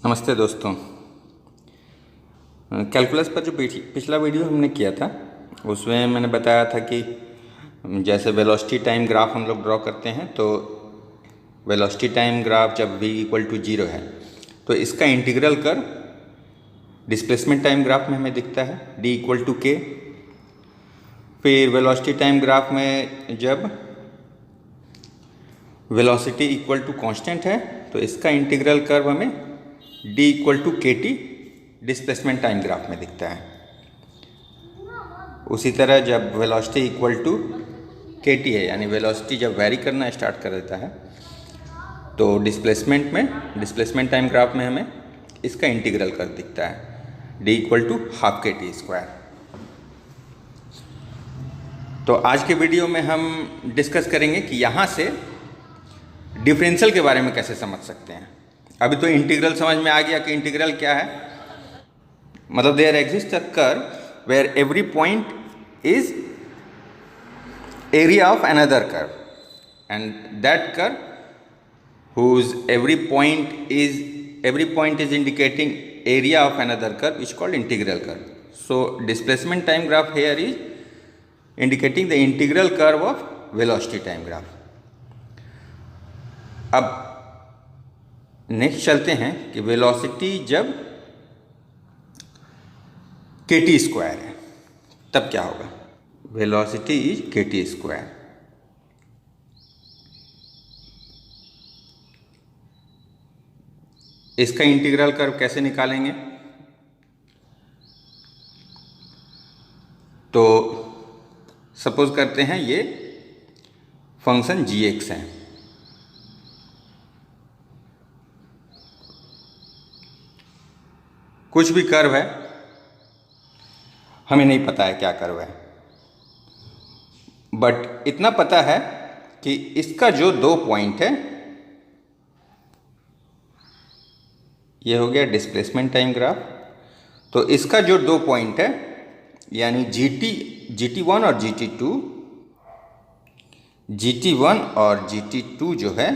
नमस्ते दोस्तों। कैलकुलस पर जो पिछला वीडियो हमने किया था उसमें मैंने बताया था कि जैसे वेलोसिटी टाइम ग्राफ हम लोग ड्रॉ करते हैं तो वेलोसिटी टाइम ग्राफ जब v इक्वल टू 0 है तो इसका इंटीग्रल कर डिस्प्लेसमेंट टाइम ग्राफ में हमें दिखता है d इक्वल टू k। फिर वेलोसिटी टाइम ग्राफ में जब वेलोसिटी इक्वल टू कांस्टेंट है तो इसका इंटीग्रल कर्व हमें d इक्वल टू के टी डिस्प्लेसमेंट टाइम ग्राफ में दिखता है। उसी तरह जब वेलोसिटी इक्वल टू के टी है यानी वेलोसिटी जब वेरी करना स्टार्ट कर देता है तो डिस्प्लेसमेंट टाइम ग्राफ में हमें इसका इंटीग्रल कर्व दिखता है d इक्वल टू हाफ के टी स्क्वायर। तो आज के वीडियो में हम डिस्कस करेंगे कि यहाँ से डिफरेंशियल के बारे में कैसे समझ सकते हैं। अभी तो इंटीग्रल समझ में आ गया कि इंटीग्रल क्या है, मतलब there exist a curve where every point is area of another curve and that curve whose every point is indicating area of another curve is called integral curve. So displacement time graph here is indicating the integral curve of velocity time graph. अब next चलते हैं कि velocity जब के T square है तब क्या होगा। वेलोसिटी इज के टी स्क्वायर। इसका इंटीग्रल कर्व कैसे निकालेंगे, तो सपोज करते हैं ये फंक्शन g(x) है। कुछ भी कर्व है, हमें नहीं पता है क्या कर्व है, बट इतना पता है कि इसका जो दो पॉइंट है, ये हो गया डिस्प्लेसमेंट टाइम ग्राफ। तो इसका जो दो पॉइंट है यानी GT1 और GT2 जो है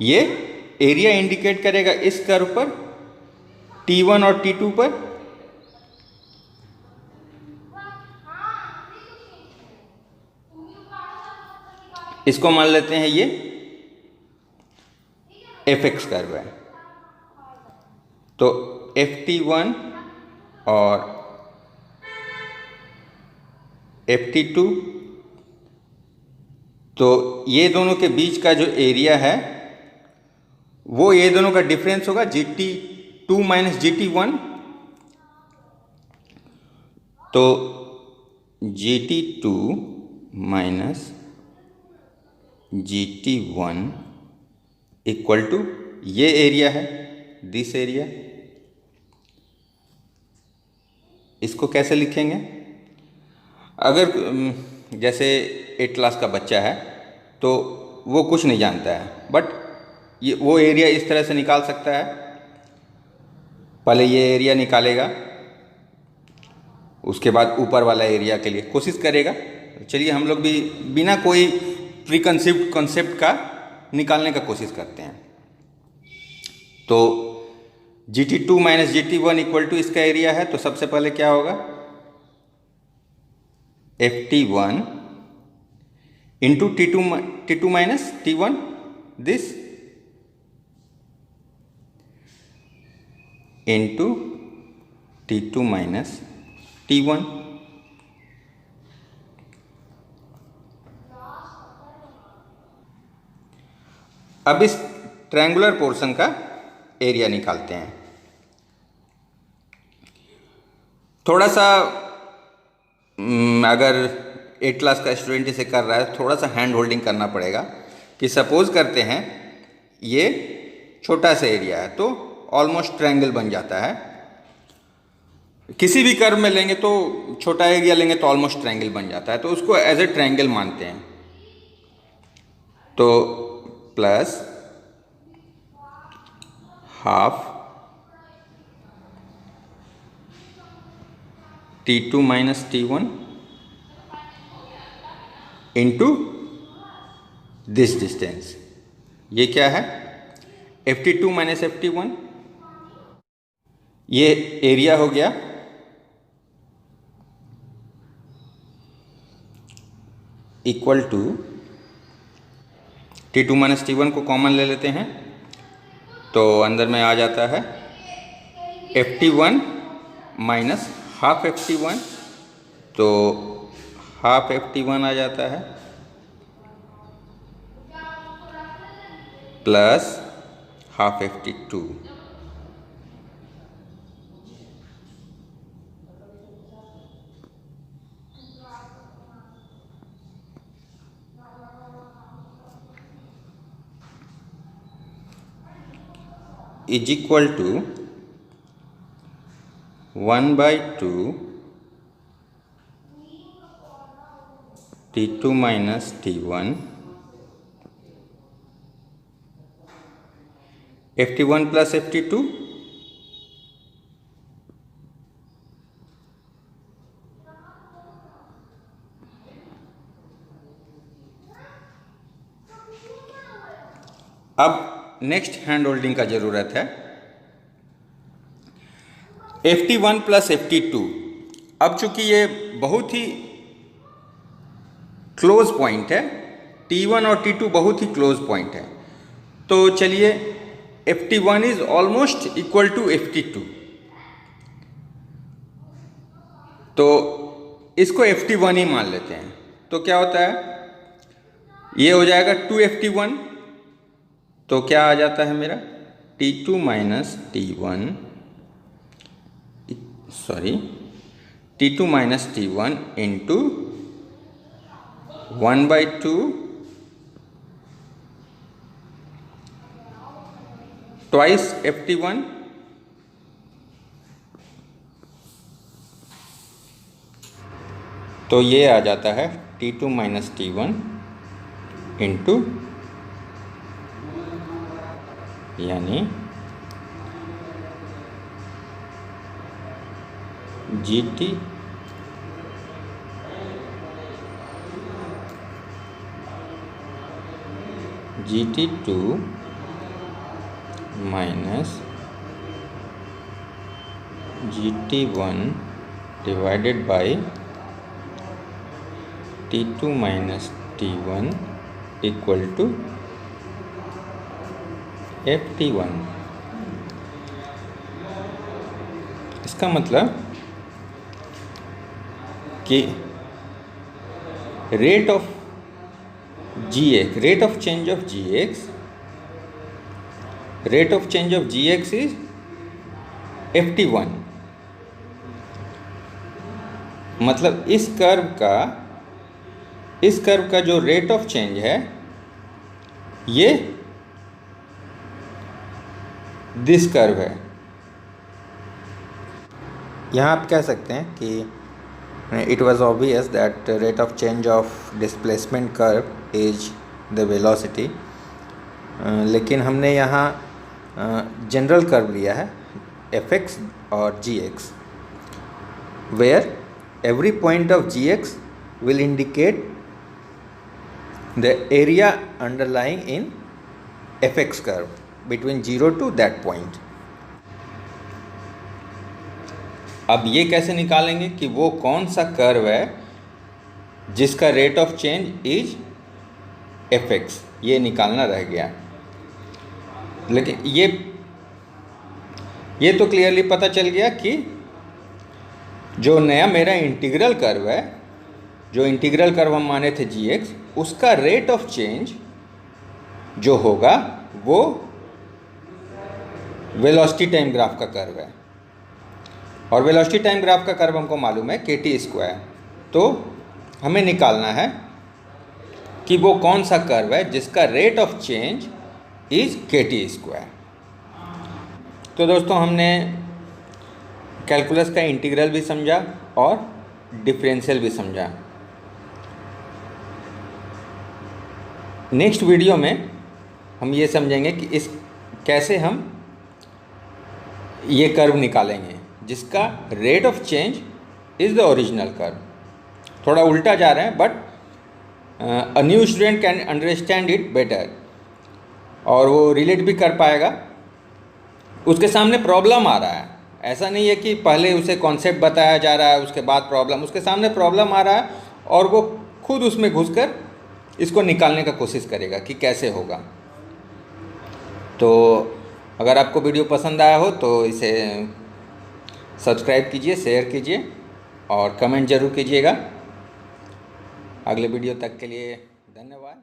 ये एरिया इंडिकेट करेगा इस कर्व पर, T1 और T2 पर। इसको मान लेते हैं ये fx कर्व है। तो ft1 और ft2, तो ये दोनों के बीच का जो एरिया है वो ये दोनों का डिफरेंस होगा GT2 माइनस GT1। तो GT2 minus GT1 equal to ये एरिया है, दिस एरिया। इसको कैसे लिखेंगे, अगर जैसे 8th क्लास का बच्चा है तो वो कुछ नहीं जानता है, बट ये वो एरिया इस तरह से निकाल सकता है। पहले ये एरिया निकालेगा, उसके बाद ऊपर वाला एरिया के लिए कोशिश करेगा। चलिए हम लोग भी बिना कोई प्री कंसेप्ट कॉन्सेप्ट का निकालने का कोशिश करते हैं। तो GT2 minus GT1 equal to इसका एरिया है, तो सबसे पहले क्या होगा, FT1 into T2 minus T1, this into T2 minus T1। अब इस ट्रायंगुलर पोर्शन का एरिया निकालते हैं। थोड़ा सा अगर 8th क्लास का स्टूडेंट इसे कर रहा है, थोड़ा सा हैंड होल्डिंग करना पड़ेगा कि सपोज करते हैं ये छोटा सा एरिया है तो ऑलमोस्ट ट्रायंगल बन जाता है। किसी भी कर्व में लेंगे तो छोटा एरिया लेंगे तो ऑलमोस्ट ट्रायंगल बन जाता है, तो उसको एज ए ट्रायंगल मानते हैं। तो plus half T2 minus T1 into this distance. ये क्या है, FT2 माइनस FT1, ये एरिया हो गया equal to T2 minus T1 को कॉमन ले लेते हैं तो अंदर में आ जाता है FT1 माइनस हाफ FT1, तो हाफ FT1 आ जाता है plus half FT2। Is equal to 1/2 T2 minus T1 FT1 plus FT2, अब नेक्स्ट हैंड होल्डिंग का जरूरत है। FT1 प्लस FT2, अब चूंकि ये बहुत ही क्लोज पॉइंट है, T1 और T2 बहुत ही क्लोज पॉइंट है, तो चलिए FT1 is almost equal to FT2, तो इसको FT1 ही मान लेते हैं। तो क्या होता है, ये हो जाएगा 2FT1, तो क्या आ जाता है मेरा T2 minus T1, sorry T2 minus T1 into 1/2 twice FT1, तो ये आ जाता है T2 माइनस T1 इंटू यानी GT GT2 minus GT1 divided by T2 minus T1 equal to FT1। इसका मतलब कि rate of GX, rate of change of GX, rate of change of GX is FT1। मतलब इस curve का जो rate of change है ये this curve है। यहाँ आप कह सकते हैं कि it was obvious that rate of change of displacement curve is the velocity, लेकिन हमने यहाँ जनरल कर्व लिया है fx और gx, where every point of gx will indicate the area underlying in fx curve between 0 to that point। अब ये कैसे निकालेंगे कि वो कौन सा कर्व है जिसका rate of change is fx, ये निकालना रह गया। लेकिन ये तो क्लियरली पता चल गया कि जो नया मेरा इंटीग्रल कर्व है, जो इंटीग्रल कर्व हम माने थे gx, उसका रेट ऑफ चेंज जो होगा वो वेलोसिटी टाइम ग्राफ का कर्व है, और वेलोसिटी टाइम ग्राफ का कर्व हमको मालूम है kt²। तो हमें निकालना है कि वो कौन सा कर्व है जिसका rate of change is kt²। तो दोस्तों हमने कैलकुलस का इंटीग्रल भी समझा और डिफरेंशियल भी समझा। नेक्स्ट वीडियो में हम ये समझेंगे कि इस कैसे हम ये कर्व निकालेंगे जिसका rate of change is the original curve. थोड़ा उल्टा जा रहे हैं but a new student can understand it better. और वो रिलेट भी कर पाएगा। उसके सामने प्रॉब्लम आ रहा है, ऐसा नहीं है कि पहले उसे कॉन्सेप्ट बताया जा रहा है उसके बाद प्रॉब्लम, उसके सामने प्रॉब्लम आ रहा है और वो खुद उसमें घुसकर इसको निकालने का कोशिश करेगा कि कैसे होगा। तो अगर आपको वीडियो पसंद आया हो तो इसे सब्सक्राइब कीजिए, शेयर कीजिए और कमेंट ज़रूर कीजिएगा। अगले वीडियो तक के लिए धन्यवाद।